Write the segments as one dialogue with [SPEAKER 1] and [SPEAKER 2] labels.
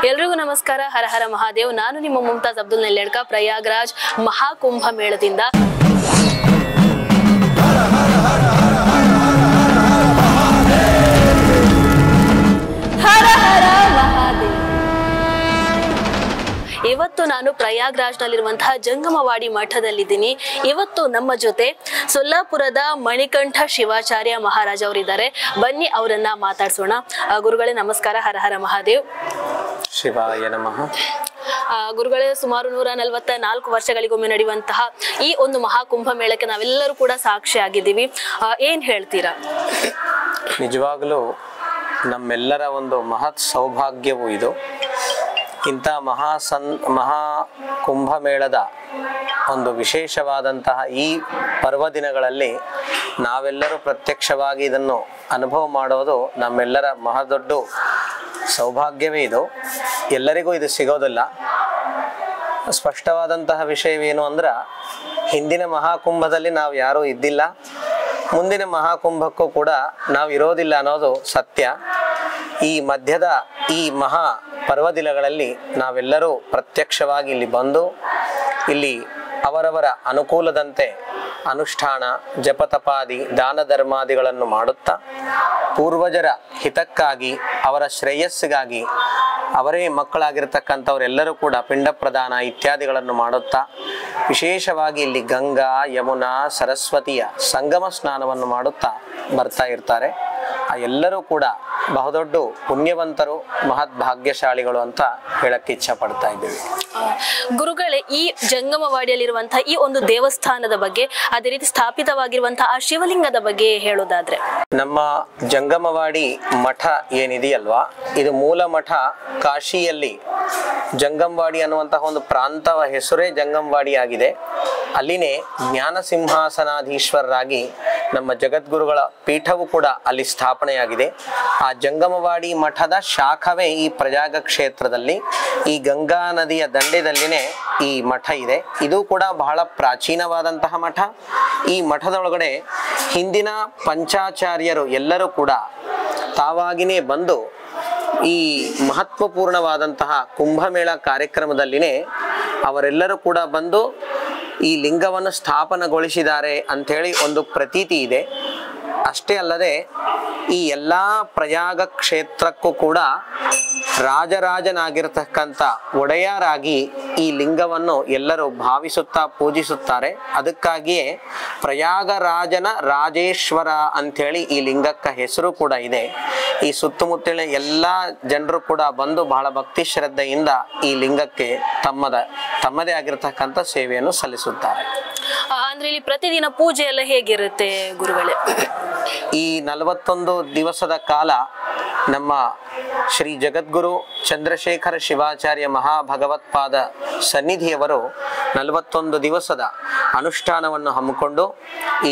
[SPEAKER 1] ಎಲ್ರಿಗೂ ನಮಸ್ಕಾರ. ಹರ ಹರ ಮಹಾದೇವ್. ನಾನು ನಿಮ್ಮ ಮುಮ್ತಾಜ್ ಅಬ್ದುಲ್ ನೆಲ್ಲೆಡ್ಕ, ಪ್ರಯಾಗ್ರಾಜ್ ಮಹಾಕುಂಭ ಮೇಳದಿಂದ. ಹರ ಹರ ಮಹಾದೇವ್. ಇವತ್ತು ನಾನು ಪ್ರಯಾಗ್ರಾಜ್ನಲ್ಲಿರುವಂತಹ ಜಂಗಮವಾಡಿ ಮಠದಲ್ಲಿದ್ದೀನಿ. ಇವತ್ತು ನಮ್ಮ ಜೊತೆ ಸೊಲ್ಲಾಪುರದ ಮಣಿಕಂಠ ಶಿವಾಚಾರ್ಯ ಮಹಾರಾಜ್ ಅವರಿದ್ದಾರೆ. ಬನ್ನಿ ಅವರನ್ನ ಮಾತಾಡ್ಸೋಣ. ಗುರುಗಳೇ ನಮಸ್ಕಾರ. ಹರ ಹರ ಮಹಾದೇವ್.
[SPEAKER 2] ಶಿವಾಯ ನಮಃ.
[SPEAKER 1] ಗುರುಗಳೇ, ಸುಮಾರು 144 ವರ್ಷಗಳಿಗೊಮ್ಮೆ ನಡೆಯುವಂತಹ ಈ ಒಂದು ಮಹಾಕುಂಭ ಮೇಳಕ್ಕೆ ನಾವೆಲ್ಲರೂ ಕೂಡ ಸಾಕ್ಷಿಯಾಗಿದ್ದೀವಿ. ಏನ್ ಹೇಳ್ತೀರಾ?
[SPEAKER 2] ನಿಜವಾಗಲೂ ನಮ್ಮೆಲ್ಲರ ಒಂದು ಮಹತ್ ಸೌಭಾಗ್ಯವೂ ಇದು. ಇಂಥ ಮಹಾ ಕುಂಭಮೇಳದ ಒಂದು ವಿಶೇಷವಾದಂತಹ ಈ ಪರ್ವದಿನಗಳಲ್ಲಿ ನಾವೆಲ್ಲರೂ ಪ್ರತ್ಯಕ್ಷವಾಗಿ ಇದನ್ನು ಅನುಭವ ಮಾಡೋದು ನಮ್ಮೆಲ್ಲರ ಮಹದೊಡ್ಡ ಸೌಭಾಗ್ಯವೇ ಇದು. ಎಲ್ಲರಿಗೂ ಇದು ಸಿಗೋದಿಲ್ಲ. ಸ್ಪಷ್ಟವಾದಂತಹ ವಿಷಯವೇನು ಅಂದ್ರೆ, ಹಿಂದಿನ ಮಹಾಕುಂಭದಲ್ಲಿ ನಾವು ಯಾರೂ ಇದ್ದಿಲ್ಲ, ಮುಂದಿನ ಮಹಾಕುಂಭಕ್ಕೂ ಕೂಡ ನಾವು ಇರೋದಿಲ್ಲ ಅನ್ನೋದು ಸತ್ಯ. ಈ ಮಧ್ಯದ ಈ ಮಹಾ ಪರ್ವದಿನಗಳಲ್ಲಿ ನಾವೆಲ್ಲರೂ ಪ್ರತ್ಯಕ್ಷವಾಗಿ ಇಲ್ಲಿ ಬಂದು ಇಲ್ಲಿ ಅವರವರ ಅನುಕೂಲದಂತೆ ಅನುಷ್ಠಾನ, ಜಪತಪಾದಿ, ದಾನ ಧರ್ಮಾದಿಗಳನ್ನು ಮಾಡುತ್ತಾ ಪೂರ್ವಜರ ಹಿತಕ್ಕಾಗಿ, ಅವರ ಶ್ರೇಯಸ್ಸಿಗಾಗಿ, ಅವರೇ ಮಕ್ಕಳಾಗಿರ್ತಕ್ಕಂಥವರೆಲ್ಲರೂ ಕೂಡ ಪಿಂಡ ಪ್ರದಾನ ಇತ್ಯಾದಿಗಳನ್ನು ಮಾಡುತ್ತಾ ವಿಶೇಷವಾಗಿ ಇಲ್ಲಿ ಗಂಗಾ, ಯಮುನಾ, ಸರಸ್ವತಿಯ ಸಂಗಮ ಸ್ನಾನವನ್ನು ಮಾಡುತ್ತಾ ಬರ್ತಾ ಇರ್ತಾರೆ. ಆ ಎಲ್ಲರೂ ಕೂಡ ಬಹುದೊಡ್ಡ ಪುಣ್ಯವಂತರು, ಮಹತ್ ಭಾಗ್ಯಶಾಲಿಗಳು ಅಂತ ಹೇಳಕ್ಕೆ ಇಚ್ಛೆ ಪಡ್ತಾ ಇದ್ದೀವಿ.
[SPEAKER 1] ಗುರುಗಳೇ, ಈ ಜಂಗಮವಾಡಿಯಲ್ಲಿರುವಂತಹ ಈ ಒಂದು ದೇವಸ್ಥಾನದ ಬಗ್ಗೆ, ಅದೇ ರೀತಿ ಸ್ಥಾಪಿತವಾಗಿರುವಂತಹ ಆ ಶಿವಲಿಂಗದ ಬಗ್ಗೆ ಹೇಳೋದಾದ್ರೆ,
[SPEAKER 2] ನಮ್ಮ ಜಂಗಮವಾಡಿ ಮಠ ಏನಿದೆಯಲ್ವಾ, ಇದು ಮೂಲ ಮಠ ಕಾಶಿಯಲ್ಲಿ ಜಂಗಮವಾಡಿ ಅನ್ನುವಂತಹ ಒಂದು ಪ್ರಾಂತವ ಹೆಸರೇ ಜಂಗಮವಾಡಿ ಆಗಿದೆ. ಅಲ್ಲಿನೇ ಜ್ಞಾನ ಸಿಂಹಾಸನಾಧೀಶ್ವರರಾಗಿ ನಮ್ಮ ಜಗದ್ಗುರುಗಳ ಪೀಠವೂ ಕೂಡ ಅಲ್ಲಿ ಸ್ಥಾಪನೆಯಾಗಿದೆ. ಆ ಜಂಗಮವಾಡಿ ಮಠದ ಶಾಖವೇ ಈ ಪ್ರಯಾಗ ಕ್ಷೇತ್ರದಲ್ಲಿ, ಈ ಗಂಗಾ ನದಿಯ ದಂಡೆದಲ್ಲಿನೇ ಈ ಮಠ ಇದೆ. ಇದು ಕೂಡ ಬಹಳ ಪ್ರಾಚೀನವಾದಂತಹ ಮಠ. ಈ ಮಠದೊಳಗಡೆ ಹಿಂದಿನ ಪಂಚಾಚಾರ್ಯರು ಎಲ್ಲರೂ ಕೂಡ ತಾವಾಗಿನೇ ಬಂದು ಈ ಮಹತ್ವಪೂರ್ಣವಾದಂತಹ ಕುಂಭಮೇಳ ಕಾರ್ಯಕ್ರಮದಲ್ಲಿನೇ ಅವರೆಲ್ಲರೂ ಕೂಡ ಬಂದು ಈ ಲಿಂಗವನ್ನು ಸ್ಥಾಪನೆಗೊಳಿಸಿದ್ದಾರೆ ಅಂಥೇಳಿ ಒಂದು ಪ್ರತೀತಿ ಇದೆ. ಅಷ್ಟೇ ಅಲ್ಲದೆ ಈ ಎಲ್ಲ ಪ್ರಯಾಗ ಕ್ಷೇತ್ರಕ್ಕೂ ಕೂಡ ರಾಜರಾಜನಾಗಿರ್ತಕ್ಕಂಥ ಒಡೆಯರಾಗಿ ಈ ಲಿಂಗವನ್ನು ಎಲ್ಲರೂ ಭಾವಿಸುತ್ತಾ ಪೂಜಿಸುತ್ತಾರೆ. ಅದಕ್ಕಾಗಿಯೇ ಪ್ರಯಾಗರಾಜನ ರಾಜೇಶ್ವರ ಅಂಥೇಳಿ ಈ ಲಿಂಗಕ್ಕೆ ಹೆಸರು ಕೂಡ ಇದೆ. ಈ ಸುತ್ತಮುತ್ತಲಿನ ಎಲ್ಲ ಜನರು ಕೂಡ ಬಂದು ಬಹಳ ಭಕ್ತಿ ಶ್ರದ್ಧೆಯಿಂದ ಈ ಲಿಂಗಕ್ಕೆ ತಮ್ಮದೇ ಆಗಿರ್ತಕ್ಕಂಥ ಸೇವೆಯನ್ನು ಸಲ್ಲಿಸುತ್ತಾರೆ.
[SPEAKER 1] ಅಂದ್ರೆ ಇಲ್ಲಿ ಪ್ರತಿದಿನ ಪೂಜೆ ಎಲ್ಲ ಹೇಗಿರುತ್ತೆ ಗುರುಗಳೇ?
[SPEAKER 2] ಈ 41 ದಿವಸದ ಕಾಲ ನಮ್ಮ ಶ್ರೀ ಜಗದ್ಗುರು ಚಂದ್ರಶೇಖರ ಶಿವಾಚಾರ್ಯ ಮಹಾಭಗವತ್ಪಾದ ಸನ್ನಿಧಿಯವರು 41 ದಿವಸದ ಅನುಷ್ಠಾನವನ್ನು ಹಮ್ಮಿಕೊಂಡು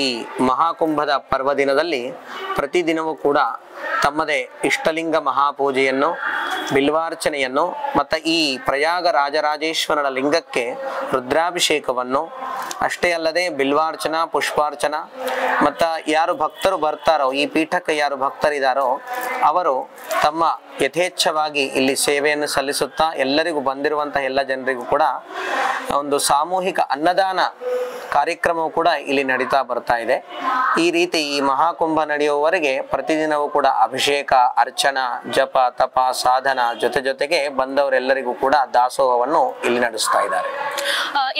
[SPEAKER 2] ಈ ಮಹಾಕುಂಭದ ಪರ್ವದಿನದಲ್ಲಿ ಪ್ರತಿದಿನವೂ ಕೂಡ ತಮ್ಮದೇ ಇಷ್ಟಲಿಂಗ ಮಹಾಪೂಜೆಯನ್ನು, ಬಿಲ್ವಾರ್ಚನೆಯನ್ನು ಮತ್ತು ಈ ಪ್ರಯಾಗ ರಾಜರಾಜೇಶ್ವರನ ಲಿಂಗಕ್ಕೆ ರುದ್ರಾಭಿಷೇಕವನ್ನು, ಅಷ್ಟೇ ಅಲ್ಲದೆ ಬಿಲ್ವಾರ್ಚನಾ, ಪುಷ್ಪಾರ್ಚನಾ ಮತ್ತು ಯಾರು ಭಕ್ತರು ಬರ್ತಾರೋ, ಈ ಪೀಠಕ್ಕೆ ಯಾರು ಭಕ್ತರಿದ್ದಾರೋ ಅವರು ತಮ್ಮ ಯಥೇಚ್ಛವಾಗಿ ಇಲ್ಲಿ ಸೇವೆಯನ್ನು ಸಲ್ಲಿಸುತ್ತಾ ಎಲ್ಲರಿಗೂ ಬಂದಿರುವಂತಹ ಎಲ್ಲ ಜನರಿಗೂ ಕೂಡ ಒಂದು ಸಾಮೂಹಿಕ ಅನ್ನದಾನ ಕಾರ್ಯಕ್ರಮವು ಕೂಡ ಇಲ್ಲಿ ನಡೀತಾ ಬರ್ತಾ ಇದೆ. ಈ ರೀತಿ ಈ ಮಹಾಕುಂಭ ನಡೆಯುವವರೆಗೆ ಪ್ರತಿದಿನವೂ ಕೂಡ ಅಭಿಷೇಕ, ಅರ್ಚನಾ, ಜಪ, ತಪ, ಸಾಧನ ಜೊತೆಗೆ ಬಂದವರೆಲ್ಲರಿಗೂ ಕೂಡ ದಾಸೋಹವನ್ನು ಇಲ್ಲಿ ನಡೆಸ್ತಾ ಇದ್ದಾರೆ.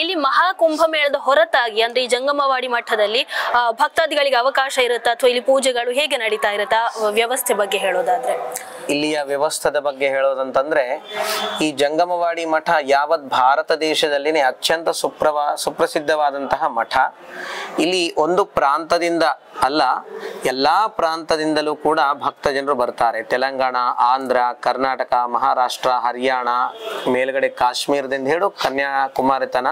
[SPEAKER 1] ಇಲ್ಲಿ ಮಹಾಕುಂಭ ಮೇಳದ ಹೊರತಾಗಿ ಅಂದ್ರೆ ಈ ಜಂಗಮವಾಡಿ ಮಠದಲ್ಲಿ ಭಕ್ತಾದಿಗಳಿಗೆ ಅವಕಾಶ ಇರುತ್ತಾ ಅಥವಾ ಇಲ್ಲಿ ಪೂಜೆಗಳು ಹೇಗೆ ನಡೀತಾ ಇರುತ್ತಾ? ವ್ಯವಸ್ಥೆ ಬಗ್ಗೆ ಹೇಳೋದಾದ್ರೆ,
[SPEAKER 2] ಇಲ್ಲಿಯ ವ್ಯವಸ್ಥೆದ ಬಗ್ಗೆ ಹೇಳೋದಂತಂದ್ರೆ, ಈ ಜಂಗಮವಾಡಿ ಮಠ ಯಾವತ್ ಭಾರತ ದೇಶದಲ್ಲಿನೇ ಅತ್ಯಂತ ಸುಪ್ರಸಿದ್ಧವಾದಂತಹ ಮಠ. ಇಲ್ಲಿ ಒಂದು ಪ್ರಾಂತದಿಂದ ಅಲ್ಲ, ಎಲ್ಲಾ ಪ್ರಾಂತದಿಂದಲೂ ಕೂಡ ಭಕ್ತ ಜನರು ಬರ್ತಾರೆ. ತೆಲಂಗಾಣ, ಆಂಧ್ರ, ಕರ್ನಾಟಕ, ಮಹಾರಾಷ್ಟ್ರ, ಹರಿಯಾಣ, ಮೇಲ್ಗಡೆ ಕಾಶ್ಮೀರದಿಂದ ಹಿಡಿದು ಕನ್ಯಾಕುಮಾರಿ ತನ,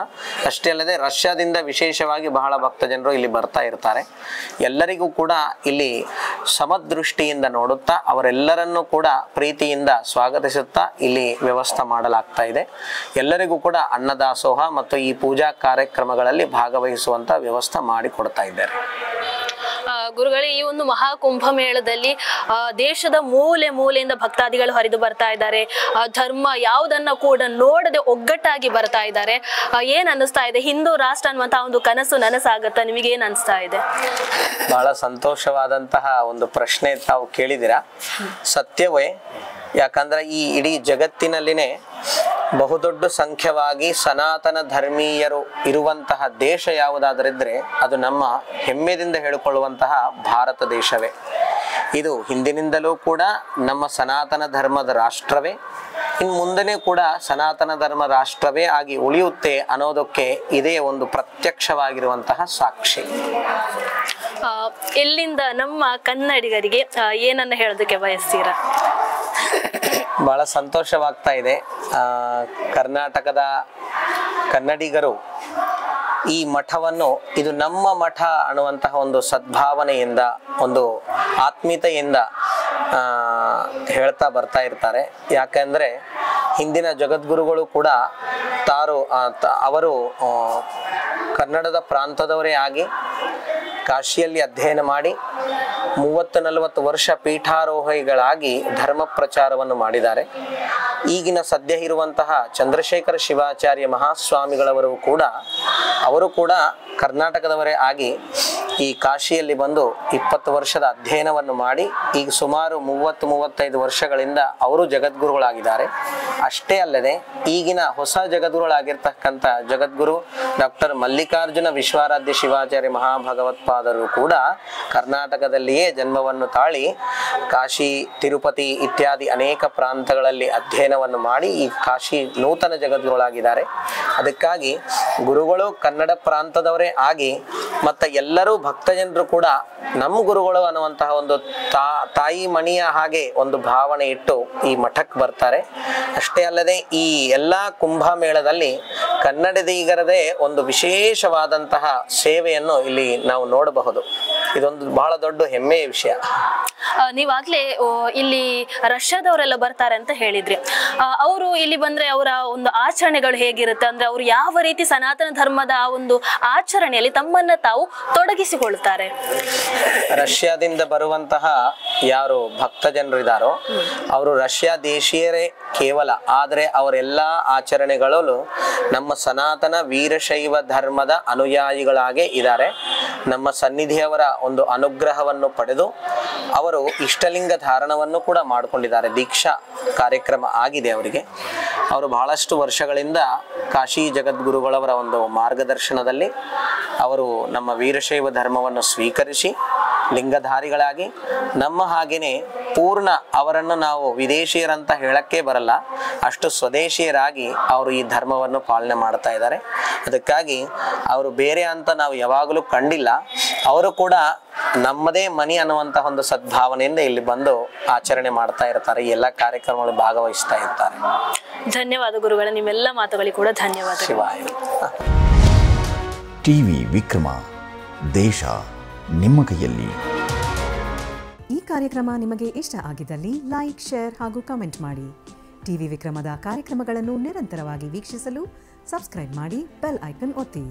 [SPEAKER 2] ಅಷ್ಟೇ ಅಲ್ಲದೆ ರಷ್ಯಾದಿಂದ ವಿಶೇಷವಾಗಿ ಬಹಳ ಭಕ್ತ ಜನರು ಇಲ್ಲಿ ಬರ್ತಾ ಇರ್ತಾರೆ. ಎಲ್ಲರಿಗೂ ಕೂಡ ಇಲ್ಲಿ ಸಮದೃಷ್ಟಿಯಿಂದ ನೋಡುತ್ತಾ ಅವರೆಲ್ಲರನ್ನೂ ಕೂಡ ಪ್ರೀತಿಯಿಂದ ಸ್ವಾಗತಿಸುತ್ತಾ ಇಲ್ಲಿ ವ್ಯವಸ್ಥೆ ಮಾಡಲಾಗ್ತಾ ಇದೆ. ಎಲ್ಲರಿಗೂ ಕೂಡ ಅನ್ನದಾಸೋಹ ಮತ್ತು ಈ ಪೂಜಾ ಕಾರ್ಯಕ್ರಮಗಳಲ್ಲಿ ಭಾಗವಹಿಸುವಂತ ವ್ಯವಸ್ಥೆ ಮಾಡಿಕೊಡ್ತಾ ಇದ್ದಾರೆ.
[SPEAKER 1] ಗುರುಗಳೇ, ಈ ಒಂದು ಮಹಾಕುಂಭ ಮೇಳದಲ್ಲಿ ದೇಶದ ಮೂಲೆ ಮೂಲೆಯಿಂದ ಭಕ್ತಾದಿಗಳು ಹರಿದು ಬರ್ತಾ ಇದ್ದಾರೆ. ಧರ್ಮ ಯಾವುದನ್ನ ಕೂಡ ನೋಡದೆ ಒಗ್ಗಟ್ಟಾಗಿ ಬರ್ತಾ ಇದ್ದಾರೆ. ಏನ್ ಅನಿಸ್ತಾ ಇದೆ? ಹಿಂದೂ ರಾಷ್ಟ್ರ ಅನ್ನುವಂತಹ ಒಂದು ಕನಸು ನನಸಾಗತ್ತಾ? ನಿಮಗೆ ಏನ್ ಅನಿಸ್ತಾ ಇದೆ?
[SPEAKER 2] ಬಹಳ ಸಂತೋಷವಾದಂತಹ ಒಂದು ಪ್ರಶ್ನೆ ತಾವು ಕೇಳಿದಿರಾ. ಸತ್ಯವೇ. ಯಾಕಂದ್ರೆ ಈ ಇಡೀ ಜಗತ್ತಿನಲ್ಲಿನೇ ಬಹುದೊಡ್ಡ ಸಂಖ್ಯವಾಗಿ ಸನಾತನ ಧರ್ಮೀಯರು ಇರುವಂತಹ ದೇಶ ಯಾವುದಾದರಿದ್ರೆ ಅದು ನಮ್ಮ ಹೆಮ್ಮೆದಿಂದ ಹೇಳಿಕೊಳ್ಳುವಂತಹ ಭಾರತ ದೇಶವೇ. ಇದು ಹಿಂದಿನಿಂದಲೂ ಕೂಡ ನಮ್ಮ ಸನಾತನ ಧರ್ಮದ ರಾಷ್ಟ್ರವೇ, ಇನ್ನು ಮುಂದೆನೇ ಕೂಡ ಸನಾತನ ಧರ್ಮ ರಾಷ್ಟ್ರವೇ ಆಗಿ ಉಳಿಯುತ್ತೆ ಅನ್ನೋದಕ್ಕೆ ಇದೇ ಒಂದು ಪ್ರತ್ಯಕ್ಷವಾಗಿರುವಂತಹ ಸಾಕ್ಷಿ.
[SPEAKER 1] ಇಲ್ಲಿಂದ ನಮ್ಮ ಕನ್ನಡಿಗರಿಗೆ ಏನನ್ನ ಹೇಳೋದಕ್ಕೆ ಬಯಸ್ತೀರಾ?
[SPEAKER 2] ಬಹಳ ಸಂತೋಷವಾಗ್ತಾ ಇದೆ. ಕರ್ನಾಟಕದ ಕನ್ನಡಿಗರು ಈ ಮಠವನ್ನು ಇದು ನಮ್ಮ ಮಠ ಅನ್ನುವಂತಹ ಒಂದು ಸದ್ಭಾವನೆಯಿಂದ, ಒಂದು ಆತ್ಮೀಯತೆಯಿಂದ ಹೇಳ್ತಾ ಬರ್ತಾ ಇರ್ತಾರೆ. ಯಾಕೆಂದ್ರೆ ಹಿಂದಿನ ಜಗದ್ಗುರುಗಳು ಕೂಡ ಅವರು ಕನ್ನಡದ ಪ್ರಾಂತದವರೇ ಆಗಿ ಕಾಶಿಯಲ್ಲಿ ಅಧ್ಯಯನ ಮಾಡಿ 30-40 ವರ್ಷ ಪೀಠಾರೋಹಿಗಳಾಗಿ ಧರ್ಮ ಪ್ರಚಾರವನ್ನು ಮಾಡಿದ್ದಾರೆ. ಈಗಿನ ಸದ್ಯ ಇರುವಂತಹ ಚಂದ್ರಶೇಖರ ಶಿವಾಚಾರ್ಯ ಮಹಾಸ್ವಾಮಿಗಳವರು ಕೂಡ ಕರ್ನಾಟಕದವರೇ ಆಗಿ ಈ ಕಾಶಿಯಲ್ಲಿ ಬಂದು 20 ವರ್ಷದ ಅಧ್ಯಯನವನ್ನು ಮಾಡಿ ಈಗ ಸುಮಾರು 30-35 ವರ್ಷಗಳಿಂದ ಅವರು ಜಗದ್ಗುರುಗಳಾಗಿದ್ದಾರೆ. ಅಷ್ಟೇ ಅಲ್ಲದೆ ಈಗಿನ ಹೊಸ ಜಗದ್ಗುರುಗಳಾಗಿರ್ತಕ್ಕಂಥ ಜಗದ್ಗುರು ಡಾಕ್ಟರ್ ಮಲ್ಲಿಕಾರ್ಜುನ ವಿಶ್ವಾರಾಧ್ಯ ಶಿವಾಚಾರ್ಯ ಮಹಾಭಗವತ್ಪಾದರು ಕೂಡ ಕರ್ನಾಟಕದಲ್ಲಿಯೇ ಜನ್ಮವನ್ನು ತಾಳಿ ಕಾಶಿ, ತಿರುಪತಿ ಇತ್ಯಾದಿ ಅನೇಕ ಪ್ರಾಂತಗಳಲ್ಲಿ ಅಧ್ಯಯನವನ್ನು ಮಾಡಿ ಈ ಕಾಶಿ ನೂತನ ಜಗದ್ಗುರುಗಳಾಗಿದ್ದಾರೆ. ಅದಕ್ಕಾಗಿ ಗುರುಗಳು ಕನ್ನಡ ಪ್ರಾಂತದವರೇ ಆಗಿ ಮತ್ತೆ ಎಲ್ಲರೂ ಭಕ್ತಜನರು ಕೂಡ ನಮ್ಮ ಗುರುಗಳು ಅನ್ನುವಂತಹ ಒಂದು ತಾಯಿ ಮಣಿಯ ಹಾಗೆ ಒಂದು ಭಾವನೆ ಇಟ್ಟು ಈ ಮಠಕ್ಕೆ ಬರ್ತಾರೆ. ಅಷ್ಟೇ ಅಲ್ಲದೆ ಈ ಎಲ್ಲಾ ಕುಂಭಮೇಳದಲ್ಲಿ ಕನ್ನಡಿಗರದೇ ಒಂದು ವಿಶೇಷವಾದಂತಹ ಸೇವೆಯನ್ನು ಇಲ್ಲಿ ನಾವು ನೋಡಬಹುದು. ಇದೊಂದು ಬಹಳ ದೊಡ್ಡ ಹೆಮ್ಮೆಯ ವಿಷಯ.
[SPEAKER 1] ನೀವಾಗ್ಲೇ ಇಲ್ಲಿ ರಷ್ಯಾದವರೆಲ್ಲ ಬರ್ತಾರೆ ಅಂತ ಹೇಳಿದ್ರಿ. ಅವರು ಇಲ್ಲಿ ಬಂದ್ರೆ ಅವರ ಒಂದು ಆಚರಣೆಗಳು ಹೇಗಿರುತ್ತೆ? ಅಂದ್ರೆ ಅವರು ಯಾವ ರೀತಿ ಸನಾತನ ಧರ್ಮದ ಆ ಒಂದು ಆಚರಣೆಯಲ್ಲಿ ತಮ್ಮನ್ನ ತಾವು ತೊಡಗಿಸಿಕೊಳ್ತಾರೆ?
[SPEAKER 2] ರಷ್ಯಾದಿಂದ ಬರುವಂತಹ ಯಾರು ಭಕ್ತ ಜನರು ಇದ್ದಾರೋ ಅವರು ರಷ್ಯಾ ದೇಶೀಯರೇ ಕೇವಲ, ಆದರೆ ಅವರೆಲ್ಲಾ ಆಚರಣೆಗಳಲ್ಲೂ ನಮ್ಮ ಸನಾತನ ವೀರಶೈವ ಧರ್ಮದ ಅನುಯಾಯಿಗಳಾಗೇ ಇದ್ದಾರೆ. ನಮ್ಮ ಸನ್ನಿಧಿಯವರ ಒಂದು ಅನುಗ್ರಹವನ್ನು ಪಡೆದು ಅವರು ಇಷ್ಟಲಿಂಗ ಧಾರಣವನ್ನು ಕೂಡ ಮಾಡಿಕೊಂಡಿದ್ದಾರೆ. ದೀಕ್ಷಾ ಕಾರ್ಯಕ್ರಮ ಆಗಿದೆ ಅವರಿಗೆ. ಅವರು ಬಹಳಷ್ಟು ವರ್ಷಗಳಿಂದ ಕಾಶಿ ಜಗದ್ಗುರುಗಳವರ ಒಂದು ಮಾರ್ಗದರ್ಶನದಲ್ಲಿ ಅವರು ನಮ್ಮ ವೀರಶೈವ ಧರ್ಮವನ್ನು ಸ್ವೀಕರಿಸಿ ಲಿಂಗಧಾರಿಗಳಾಗಿ ನಮ್ಮ ಹಾಗೇನೆ ಪೂರ್ಣ ಅವರನ್ನು ನಾವು ವಿದೇಶಿಯರಂತ ಹೇಳಕ್ಕೆ ಬರಲ್ಲ, ಅಷ್ಟು ಸ್ವದೇಶಿಯರಾಗಿ ಅವರು ಈ ಧರ್ಮವನ್ನು ಪಾಲನೆ ಮಾಡ್ತಾ ಇದ್ದಾರೆ. ಅದಕ್ಕಾಗಿ ಅವರು ಬೇರೆ ಅಂತ ನಾವು ಯಾವಾಗಲೂ ಕಂಡಿಲ್ಲ. ಅವರು ಕೂಡ ನಮ್ಮದೇ ಮನೆ ಅನ್ನುವಂತಹ ಒಂದು ಸದ್ಭಾವನೆಯಿಂದ ಇಲ್ಲಿ ಬಂದು ಆಚರಣೆ ಮಾಡ್ತಾ ಇರ್ತಾರೆ. ಈ ಎಲ್ಲ ಕಾರ್ಯಕ್ರಮಗಳು ಭಾಗವಹಿಸ್ತಾ ಇರ್ತಾರೆ.
[SPEAKER 1] ಧನ್ಯವಾದ ಗುರುಗಳ, ನಿಮ್ಮೆಲ್ಲ ಮಾತುಗಳಿಗೆ ಕೂಡ ಧನ್ಯವಾದ.
[SPEAKER 2] ಶಿವಾಯ.
[SPEAKER 3] ಟಿವಿ ವಿಕ್ರಮ, ದೇಶ ನಿಮ್ಮ ಕೈಯಲ್ಲಿ.
[SPEAKER 4] ಈ ಕಾರ್ಯಕ್ರಮ ನಿಮಗೆ ಇಷ್ಟ ಆಗಿದ್ದಲ್ಲಿ ಲೈಕ್, ಶೇರ್ ಹಾಗೂ ಕಮೆಂಟ್ ಮಾಡಿ. ಟಿವಿ ವಿಕ್ರಮದ ಕಾರ್ಯಕ್ರಮಗಳನ್ನು ನಿರಂತರವಾಗಿ ವೀಕ್ಷಿಸಲು ಸಬ್ಸ್ಕ್ರೈಬ್ ಮಾಡಿ, ಬೆಲ್ ಐಕನ್ ಒತ್ತಿ.